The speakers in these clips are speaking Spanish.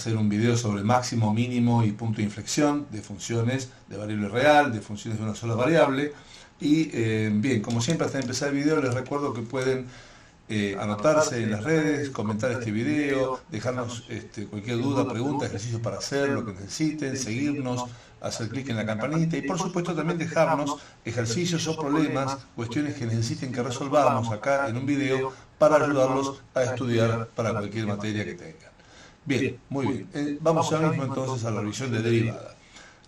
hacer un video sobre máximo, mínimo y punto de inflexión de funciones de variable real, de funciones de una sola variable. Y bien, como siempre, hasta empezar el video les recuerdo que pueden anotarse en las redes, comentar este video, dejarnos cualquier duda, pregunta, ejercicio para hacer, lo que necesiten, seguirnos, hacer clic en la campanita y por supuesto también dejarnos ejercicios o problemas, cuestiones que necesiten que resolvamos acá en un video para ayudarlos a estudiar para cualquier materia que tengan. Bien, muy bien. Vamos ahora mismo entonces a la revisión de derivada.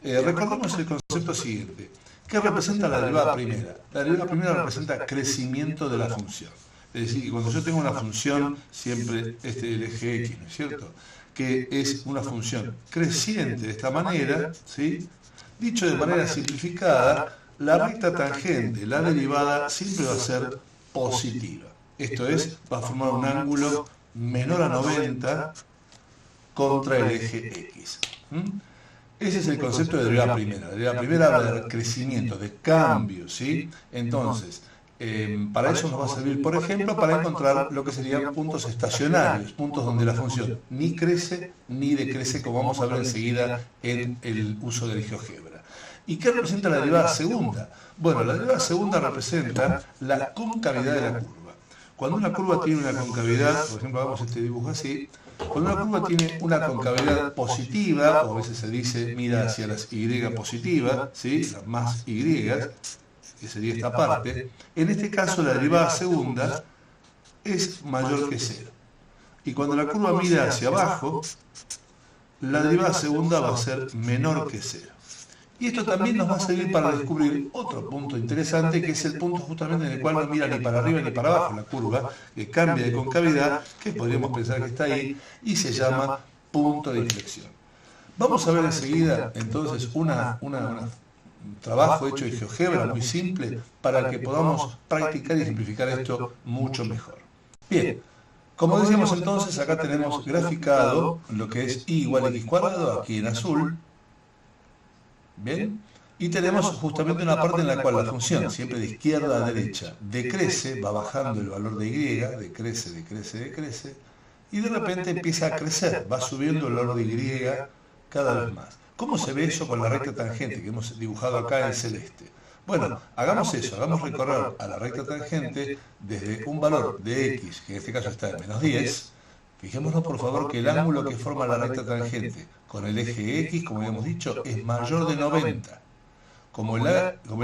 Recordemos el concepto siguiente. ¿Qué representa la derivada primera? La derivada primera representa crecimiento de la función. Es decir, que cuando yo tengo una función, siempre el eje X, ¿no es cierto? Que es una función creciente de esta manera, ¿sí? Dicho de manera simplificada, la recta tangente, la derivada, siempre va a ser positiva. Esto es, va a formar un ángulo menor a 90 contra el eje X. Ese es el concepto de derivada primera. La derivada primera habla de crecimiento, de cambio, ¿sí? Entonces, para eso nos va a servir, por ejemplo, para encontrar lo que serían puntos estacionarios, puntos donde la función ni crece ni decrece, como vamos a ver enseguida en el uso del GeoGebra. ¿Y qué representa la derivada segunda? Bueno, la derivada segunda representa la concavidad de la curva. Cuando una curva tiene una concavidad, por ejemplo, hagamos este dibujo así, cuando una curva tiene una concavidad positiva, o a veces se dice mira hacia las Y positivas, ¿sí? Las más Y, que sería esta parte, en este caso la derivada segunda es mayor que cero. Y cuando la curva mira hacia abajo, la derivada segunda va a ser menor que cero. Y esto también nos va a servir para descubrir otro punto interesante, que es el punto justamente en el cual no mira ni para arriba ni para abajo la curva, que cambia de concavidad, que podríamos pensar que está ahí, y se llama punto de inflexión. Vamos a ver enseguida entonces un trabajo hecho de GeoGebra muy simple para que podamos practicar y simplificar esto mucho mejor. Bien, como decíamos entonces, acá tenemos graficado lo que es y igual a x cuadrado, aquí en azul. Bien, y tenemos justamente una parte en la cual la función, siempre de izquierda a derecha, decrece, va bajando el valor de y, decrece, decrece, decrece, y de repente empieza a crecer, va subiendo el valor de y cada vez más. ¿Cómo se ve eso con la recta tangente que hemos dibujado acá en celeste? Bueno, hagamos eso, hagamos recorrer a la recta tangente desde un valor de x, que en este caso está en menos 10, fijémonos por favor que el ángulo que forma la recta tangente con el eje X, como habíamos dicho, es mayor de 90. Como el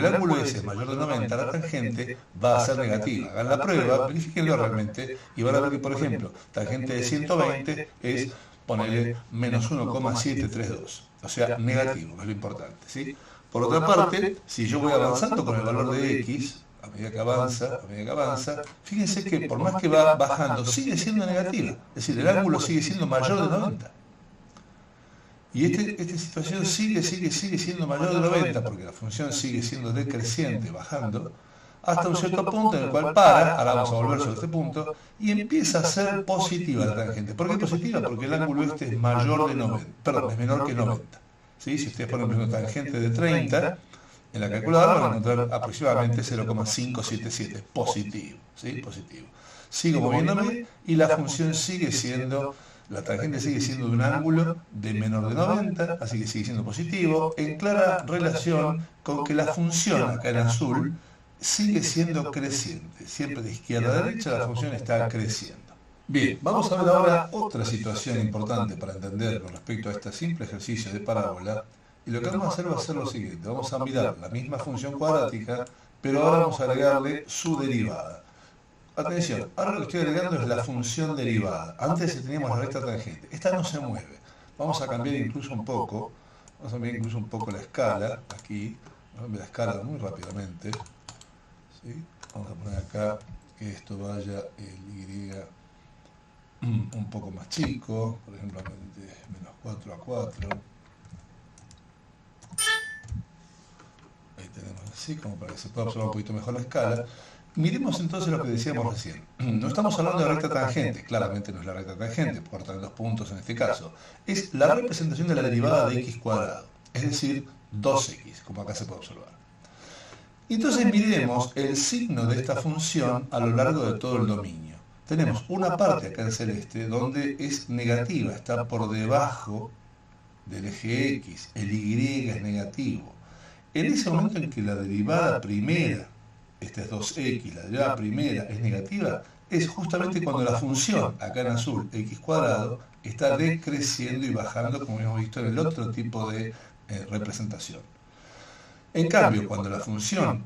ángulo S es mayor de 90, la tangente va a ser negativa. Hagan la prueba, verifíquenlo realmente, y van a ver que, por ejemplo, tangente de 120 es, ponele, menos 1,732. O sea, negativo, que es lo importante, ¿sí? Por otra parte, si yo voy avanzando con el valor de X, a medida que avanza, fíjense que por más que va bajando, sigue siendo negativa. Es decir, el ángulo sigue siendo mayor de 90. Y esta situación sigue siendo mayor de 90, porque la función sigue siendo decreciente, bajando, hasta un cierto punto en el cual para, ahora vamos a volver sobre este punto, y empieza a ser positiva la tangente. ¿Por qué positiva? Porque el ángulo este es mayor de 90, perdón, es menor que 90. ¿Sí? Si ustedes ponen una tangente de 30, en la calculadora van a encontrar aproximadamente 0,577, positivo, ¿sí? Positivo. Sigo moviéndome y la función sigue siendo, la tangente sigue siendo de un ángulo de menor de 90, así que sigue siendo positivo, en clara relación con que la función, acá en azul, sigue siendo creciente. Siempre de izquierda a derecha la función está creciendo. Bien, vamos a ver ahora otra situación importante para entender con respecto a este simple ejercicio de parábola. Y lo que vamos a hacer va a ser lo siguiente. Vamos a mirar la misma función cuadrática, pero ahora vamos a agregarle su derivada. Atención, ahora lo que estoy agregando es la función derivada. Antes teníamos la recta tangente. Esta no se mueve. Vamos a cambiar incluso un poco. Vamos a cambiar incluso un poco la escala. Aquí, vamos a cambiar la escala muy rápidamente. ¿Sí? Vamos a poner acá que esto vaya el y un poco más chico. Por ejemplo, de menos 4 a 4. Ahí tenemos así, como para que se pueda observar un poquito mejor la escala. Miremos entonces lo que decíamos recién. No estamos hablando de recta tangente, claramente no es la recta tangente, por tener 2 puntos en este caso. Es la representación de la derivada de x cuadrado, es decir, 2x, como acá se puede observar. Entonces miremos el signo de esta función a lo largo de todo el dominio. tenemos una parte acá en celeste donde es negativa, está por debajo del eje X, el Y es negativo. En ese momento en que la derivada primera, esta es 2x, la derivada primera es negativa, es justamente cuando la función, acá en azul, x cuadrado, está decreciendo y bajando, como hemos visto en el otro tipo de representación. En cambio, cuando la función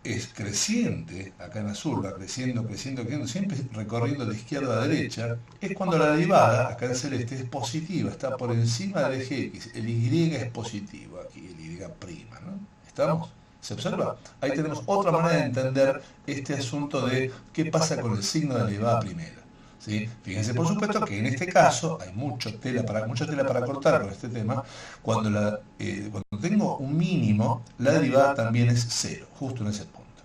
es creciente, acá en azul, va creciendo, creciendo, creciendo, siempre recorriendo de izquierda a derecha, es cuando la derivada, acá en celeste, es positiva, está por encima del eje X, el Y es positivo, aquí el Y', ¿no? ¿Estamos? ¿Se observa? Ahí tenemos otra manera de entender este asunto de qué pasa con el signo de la derivada primera. ¿Sí? Fíjense, por supuesto, que en este caso hay mucha tela para cortar con este tema. Cuando tengo un mínimo, la derivada también es cero, justo en ese punto.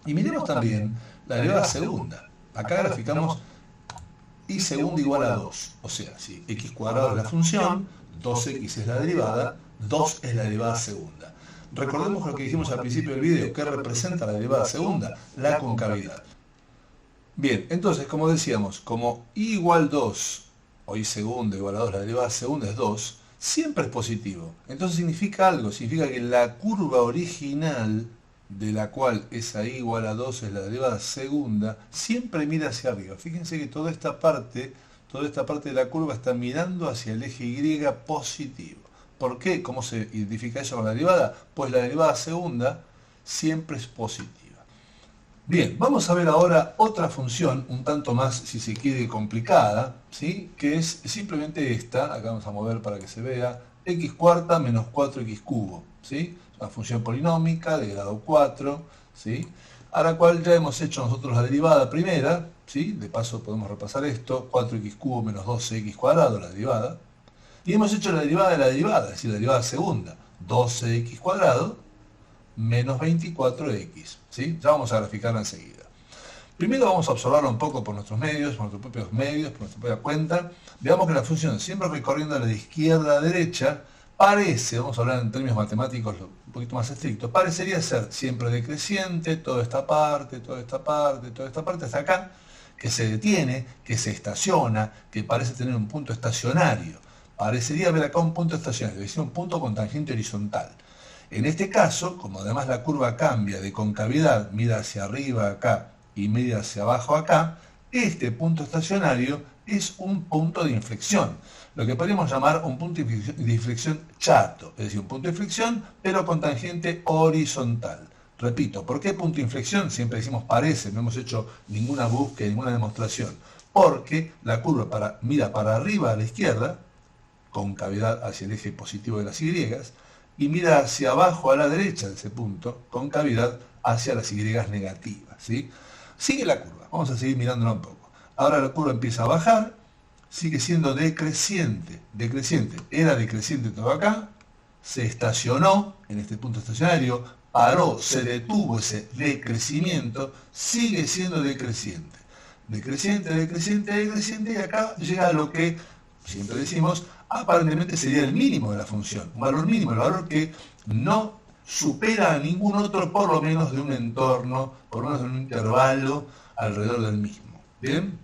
Y miremos también la derivada segunda. Acá graficamos y segunda igual a 2. O sea, si x cuadrado es la función, 2x es la derivada, 2 es la derivada segunda. Recordemos lo que dijimos al principio del video. ¿Qué representa la derivada segunda? La concavidad. Bien, entonces, como decíamos, como y igual 2, o y segunda igual a 2, la derivada segunda es 2, siempre es positivo. Entonces significa algo, significa que la curva original, de la cual esa y igual a 2 es la derivada segunda, siempre mira hacia arriba. Fíjense que toda esta parte de la curva está mirando hacia el eje Y positivo. ¿Por qué? ¿Cómo se identifica eso con la derivada? Pues la derivada segunda siempre es positiva. Bien, vamos a ver ahora otra función, un tanto más, si se quiere, complicada, ¿sí? Que es simplemente esta, acá vamos a mover para que se vea, x cuarta menos 4x cubo, ¿sí? Una función polinómica de grado 4, ¿sí? A la cual ya hemos hecho nosotros la derivada primera, ¿sí? De paso podemos repasar esto, 4x cubo menos 12x cuadrado, la derivada. Y hemos hecho la derivada de la derivada, es decir, la derivada segunda, 12x cuadrado menos 24x, ¿sí? Ya vamos a graficarla enseguida. Primero vamos a observarlo un poco por nuestros medios, por nuestros propios medios, por nuestra propia cuenta. Veamos que la función, siempre recorriendo de izquierda a derecha, parece, vamos a hablar en términos matemáticos un poquito más estrictos, parecería ser siempre decreciente, toda esta parte, toda esta parte, toda esta parte, hasta acá, que se detiene, que se estaciona, que parece tener un punto estacionario. Parecería haber acá un punto estacionario, es decir, un punto con tangente horizontal. En este caso, como además la curva cambia de concavidad, mira hacia arriba acá y mira hacia abajo acá, este punto estacionario es un punto de inflexión, lo que podríamos llamar un punto de inflexión chato, es decir, un punto de inflexión pero con tangente horizontal. Repito, ¿por qué punto de inflexión? Siempre decimos parece, no hemos hecho ninguna búsqueda, ninguna demostración, porque la curva mira para arriba a la izquierda, concavidad hacia el eje positivo de las Y, y mira hacia abajo a la derecha de ese punto, con cavidad hacia las Y negativas, ¿sí? Sigue la curva, vamos a seguir mirándola un poco. Ahora la curva empieza a bajar, sigue siendo decreciente, era decreciente todo acá, se estacionó en este punto estacionario, paró, se detuvo ese decrecimiento, sigue siendo decreciente. Decreciente, decreciente, decreciente, y acá llega a lo que siempre decimos, aparentemente sería el mínimo de la función, un valor mínimo, el valor que no supera a ningún otro, por lo menos de un entorno, por lo menos de un intervalo alrededor del mismo. ¿Bien?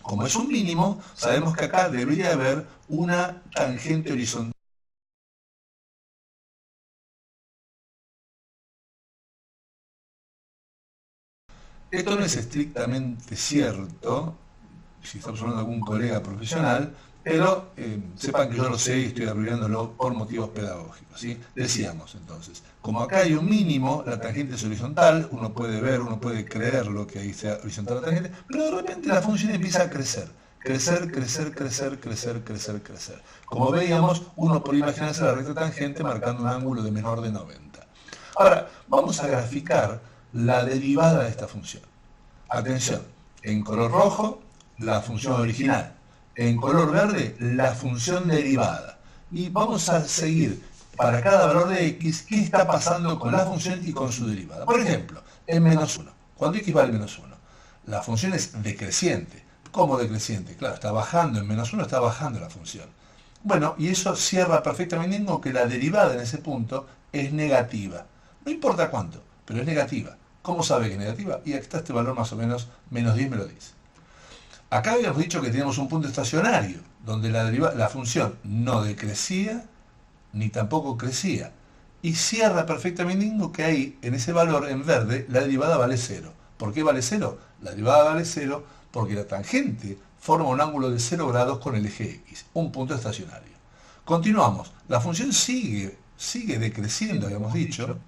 Como es un mínimo, sabemos que acá debería haber una tangente horizontal. Esto no es estrictamente cierto, si estamos hablando de algún colega profesional, pero sepan que yo lo sé y estoy abreviándolo por motivos pedagógicos, ¿sí? Decíamos entonces, como acá hay un mínimo, la tangente es horizontal, uno puede ver, uno puede creer lo que ahí sea horizontal la tangente, pero de repente la función empieza a crecer. Crecer, crecer, crecer, crecer, crecer, crecer. Como veíamos, uno podría imaginarse la recta tangente marcando un ángulo de menor de 90. Ahora, vamos a graficar la derivada de esta función. Atención, en color rojo, la función original. En color verde, la función derivada. Y vamos a seguir para cada valor de x qué está pasando con la función y con su derivada. Por ejemplo, en menos 1. Cuando x vale menos 1, la función es decreciente. ¿Cómo decreciente? Claro, está bajando, en menos 1 está bajando la función. Bueno, y eso cierra perfectamente con que la derivada en ese punto es negativa. No importa cuánto, pero es negativa. ¿Cómo sabe que es negativa? Y aquí está este valor más o menos, menos 10 me lo dice. Acá habíamos dicho que teníamos un punto estacionario, donde la función no decrecía ni tampoco crecía. Y cierra perfectamente indicando que ahí, en ese valor en verde, la derivada vale 0. ¿Por qué vale 0? La derivada vale 0 porque la tangente forma un ángulo de 0 grados con el eje X, un punto estacionario. Continuamos. La función sigue decreciendo, habíamos dicho,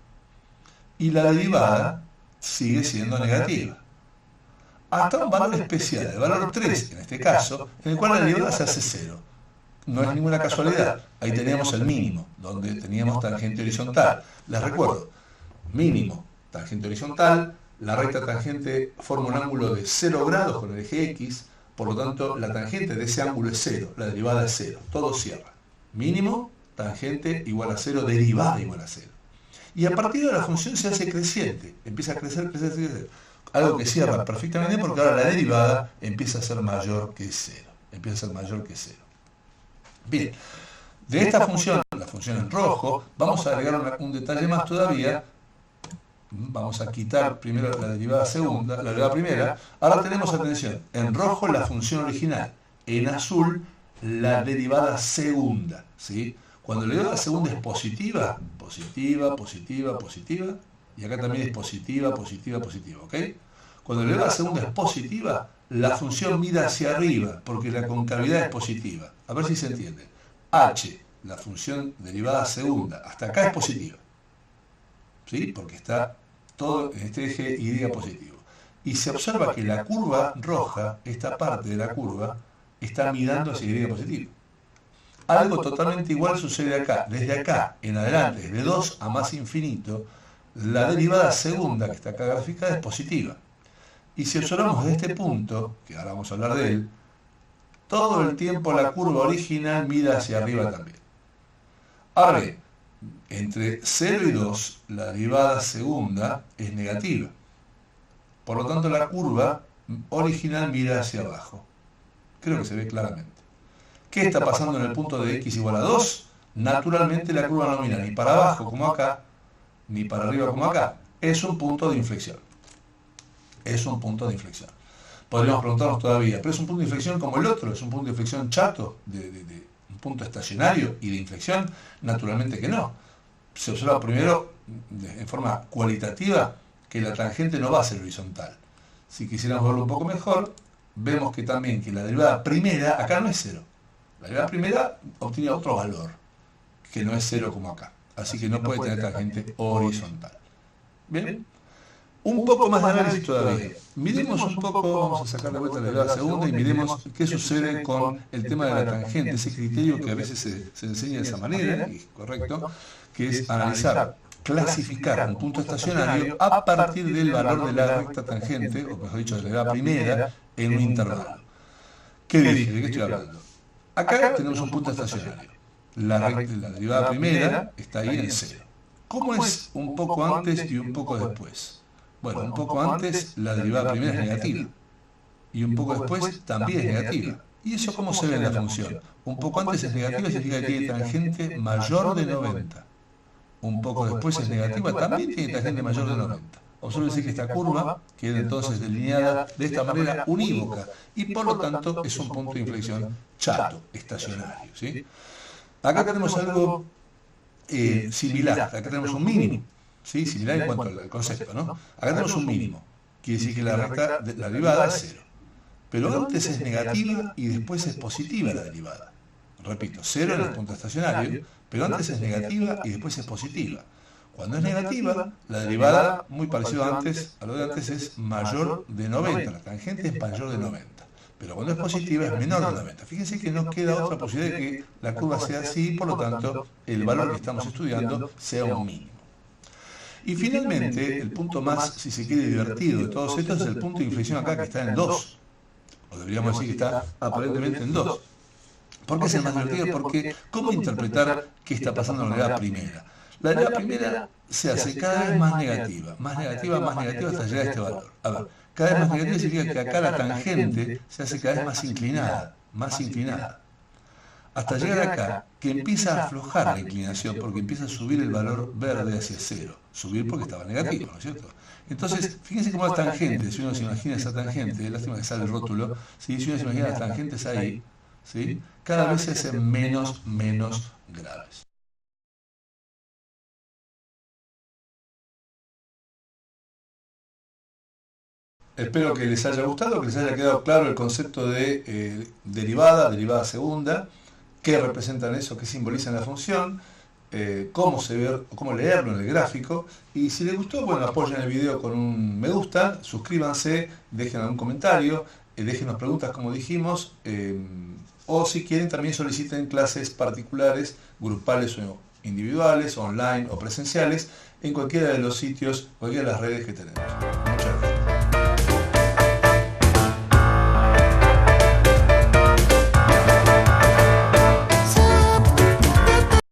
y la derivada sigue siendo negativa. Hasta un valor especial, el valor 3 en este caso, en el cual la derivada se hace 0. No es ninguna casualidad. Ahí teníamos el mínimo, donde teníamos tangente horizontal. Les recuerdo, mínimo, tangente horizontal, la recta tangente forma un ángulo de 0 grados con el eje X, por lo tanto la tangente de ese ángulo es 0, la derivada es 0, todo cierra. Mínimo, tangente igual a 0, derivada igual a 0. Y a partir de la función se hace creciente, empieza a crecer, crecer. Algo que cierra perfectamente porque ahora la derivada empieza a ser mayor que 0. Empieza a ser mayor que 0. Bien, de esta función, la función en rojo, vamos a agregar un detalle más todavía. Vamos a quitar primero la derivada segunda, la derivada primera. Ahora tenemos, atención, en rojo la función original, en azul la derivada segunda, ¿sí? Cuando la derivada segunda es positiva, positiva, positiva, positiva, y acá también es positiva, positiva, positiva, ¿ok? Cuando la derivada segunda es positiva, la función mira hacia arriba, porque la concavidad es positiva. A ver si se entiende. H, la función derivada segunda, hasta acá es positiva, ¿sí? Porque está todo en este eje Y positivo. Y se observa que la curva roja, esta parte de la curva, está mirando hacia Y positivo. Algo totalmente igual sucede acá. Desde acá en adelante, desde 2 a más infinito, la derivada segunda, que está acá graficada, es positiva. Y si observamos desde este punto, que ahora vamos a hablar de él, todo el tiempo la curva original mira hacia arriba también. Ahora bien, entre 0 y 2, la derivada segunda es negativa. Por lo tanto, la curva original mira hacia abajo. Creo que se ve claramente. ¿Qué está pasando en el punto de x igual a 2? Naturalmente la curva no mira ni para abajo como acá, ni para arriba como acá. Es un punto de inflexión. Es un punto de inflexión. Podríamos preguntarnos todavía, ¿pero es un punto de inflexión como el otro? ¿Es un punto de inflexión chato? ¿De un punto estacionario y de inflexión? Naturalmente que no. Se observa primero, en forma cualitativa, que la tangente no va a ser horizontal. Si quisiéramos verlo un poco mejor, vemos que también que la derivada primera, acá no es 0. La derivada primera obtiene otro valor, que no es 0 como acá. Así que no puede tener tangente horizontal. ¿Bien? Un poco más de análisis todavía. Miremos un poco, vamos a sacar de vuelta la derivada segunda y miremos qué sucede con el tema de la tangente, ese criterio que a veces se enseña de esa manera, y es correcto, que es analizar, clasificar un punto estacionario a partir del valor de la recta tangente, o mejor dicho, de la derivada primera, en un intervalo. ¿Qué dije? ¿De qué estoy hablando? Acá tenemos un punto estacionario. La derivada primera está ahí en 0. ¿Cómo es un poco antes y un poco después? Bueno, un poco antes la derivada primera es negativa. Y un poco después también es negativa. ¿Y eso cómo se ve en la función? Un poco antes es negativa, significa que tiene tangente mayor de 90. Un poco después es negativa, también tiene tangente mayor de 90. Observen que esta curva queda entonces delineada de esta manera unívoca y por lo tanto es un punto de inflexión chato, estacionario, ¿sí? Acá tenemos algo similar, acá tenemos un mínimo, ¿sí? Similar en cuanto al concepto, ¿no? Acá tenemos un mínimo, quiere decir que la derivada es 0. Pero antes es negativa y después es positiva la derivada. Repito, 0 en el punto estacionario, pero antes es negativa y después es positiva. Cuando es negativa, la derivada, muy parecido a lo de antes, es mayor de 90. La tangente es mayor de 90. Pero cuando es positiva es menor de 90. Fíjense que no queda otra posibilidad de que la curva sea así, por lo tanto, el valor que estamos estudiando sea un mínimo. Y finalmente, el punto más, si se quiere, divertido de todos estos es el punto de inflexión acá, que está en 2. O deberíamos decir que está aparentemente en 2. ¿Por qué es el más divertido? Porque, ¿cómo interpretar qué está pasando en la derivada primera? La derivada primera se hace cada vez más negativa hasta llegar a este valor. A ver, cada vez más negativa significa que acá la tangente se hace cada vez más inclinada, hasta llegar acá, que empieza a aflojar la inclinación porque empieza a subir el valor verde hacia cero. Subir porque estaba negativo, ¿no es cierto? Entonces, fíjense cómo las tangentes, si uno se imagina esa tangente, lástima que sale el rótulo, si uno se imagina las tangentes ahí, ¿sí? Cada vez se hacen menos graves. Espero que les haya gustado, que les haya quedado claro el concepto de derivada segunda, qué representan eso, qué simbolizan la función, cómo se ve, cómo leerlo en el gráfico. Y si les gustó, bueno, apoyen el video con un me gusta, suscríbanse, dejen algún comentario, déjenos preguntas como dijimos, o si quieren también soliciten clases particulares, grupales o individuales, online o presenciales, en cualquiera de los sitios, cualquiera de las redes que tenemos.